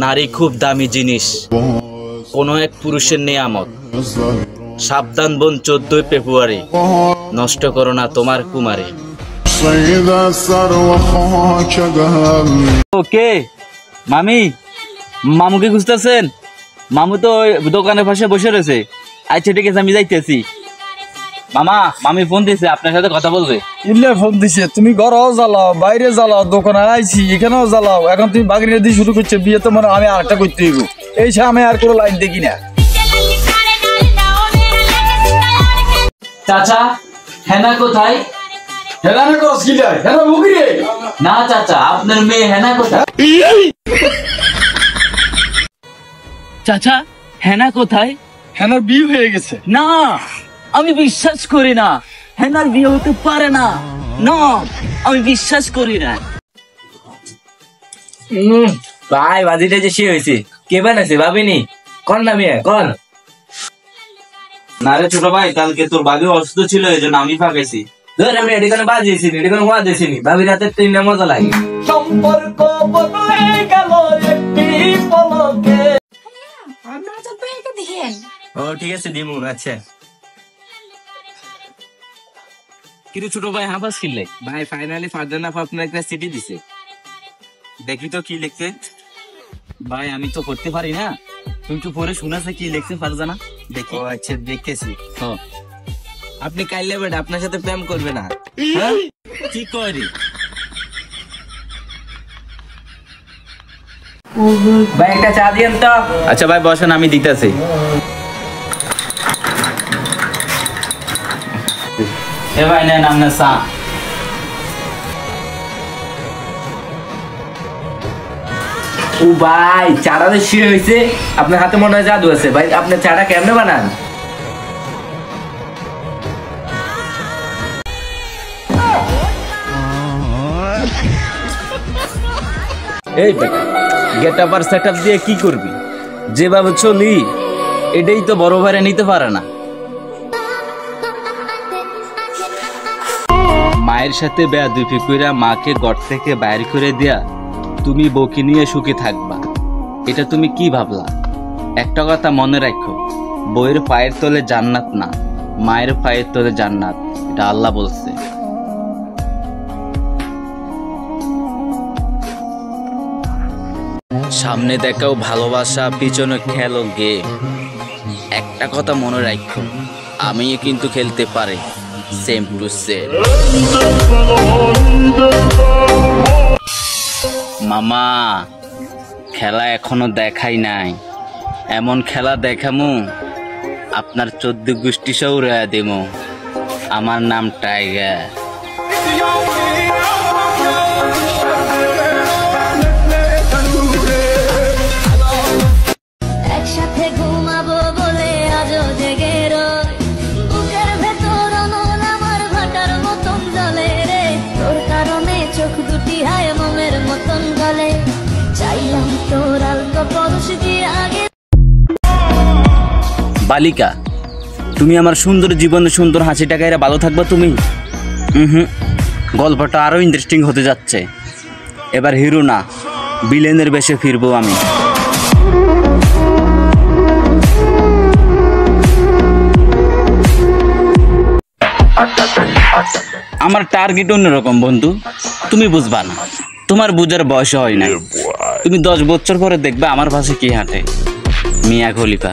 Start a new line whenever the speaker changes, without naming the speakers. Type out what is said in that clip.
নারী খুব দামি জিনিস, কোনো এক পুরুষের নেয়ামত। সাবধান বোন, 14 ফেব্রুয়ারি, নষ্ট করো না তোমার কুমারী। ওকে মামি, মামুকে খুঁজতেছেন? মামু তো দোকানের পাশে বসে রয়েছে। আচ্ছা ঠিক আছে, আমি যাইতেছি। মামা, মামি ফোন দিয়েছে, আপনার সাথে কথা বলবে।
ইল্লে ফোন দিছে, তুমি ঘরেও জ্বালাও, বাইরে জ্বালাও, দোকানে আইছি, এখানেও জ্বালাও। এখন তুমি বাগিনে দিয়ে শুরু করছো, বিয়ে তো মানে আমি আরেকটা করতে হইব। এই আমি আর কোনো লাইন দেখি না।
চাচা, হেনা কোথায়?
হেনা না করস কি লাই? হেনা মুগি রে?
না চাচা, আপনার মেয়ে হেনা কোথায়? চাচা, হেনা কোথায়?
হেনার বিয়ে হয়ে গেছে।
না, আমি বিশ্বাস করি না। হেনার বিয়ে হতে পারে না। না, আমি বিশ্বাস করি না।
ভাই বাজিটা যে সে হয়েছে, কে বানাইছে ভাবিনি? কোন নামি কোন?
না রে ছোট ভাই, কালকে তোর ভাবি অসুস্থ ছিল, এই জন্য আমি পাকাইছি।
ধর আমি এটি কোনো বাজিয়েছি, এটি কোনো বাজিয়েছি ভাবি রাতে তিনটা মজা লাগে।
সম্পর্ক বদলে গেল একটি পলকে।
আপনারা তো পেয়ে দেখেন।
ও ঠিক আছে দিমু। আচ্ছা
কিন্তু ছোট ভাই হাবাস কিনলে
ভাই ফাইনালি ফারজানা আপু আপনার একটা চিঠি দিছে, দেখি তো কি লিখছে।
ভাই আমি তো করতে পারি না, তুমি একটু পরে শুনেছে কি লিখছে ফারজানা।
দেখি। ও আচ্ছা দেখতেছি।
হ্যাঁ,
আপনি কাইলে বেটা আপনার সাথে প্রেম করবে না।
হ্যাঁ কি করি?
ভাই একটা চা দিয়েন তো।
আচ্ছা ভাই বসেন, আমি দিতেছি। এ ভাই নেন আপনার চা।
ও ভাই চাটা তো শুয়ে হয়েছে, আপনার হাতে মনে হয় জাদু আছে। ভাই আপনার চাটা কেমনে বানান?
এই গেট আপ আর সেট আপ দিয়ে কি করবি? যেভাবে চলি এটাই তো বড় ভাইরা নিতে পারে না। মায়ের সাথে বেয়াদবি কইরা মাকে ঘর থেকে বাইর করে দিয়া তুমি বউকে নিয়ে সুখে থাকবা, এটা তুমি কি ভাবলা? একটা কথা মনে রাখো, বউয়ের পায়ের তলে জান্নাত না, মায়ের পায়ের তলে জান্নাত, এটা আল্লাহ বলছে। সামনে দেখাও ভালোবাসা, পিছনে খেলো গেম। একটা কথা মনে রাখো, আমিও কিন্তু খেলতে পারি সেম টু সেম। মামা, খেলা এখনো দেখাই নাই, এমন খেলা দেখামু আপনার 14 গোষ্ঠী সহ উড়াইয়া দেবো। আমার নাম টাইগার।
একসাথে ঘুমাবো বলে আজও জেগে রই, বুকের ভেতর অনল আমার ভাটার মতন জ্বলে রে, তোর কারণে চোখ দুটি হায় মোমের মতন গলে, চাইলাম তোর আলতো পরশ দিয়ে আগে।
বালিকা, তুমি আমার সুন্দর জীবনে সুন্দর হাসি টাকায় ভালো থাকবা তুমি? গল্পটা আরো ইন্টারেস্টিং হতে যাচ্ছে। এবার হিরো না, ভিলেনের বেশে ফিরবো আমি। আমার টার্গেট অন্যরকম বন্ধু, তুমি বুঝবা না, তোমার বুঝার বয়স হয় না। তুমি 10 বছর পরে দেখবে আমার পাশে কি হাঁটে, মিয়া খলিফা।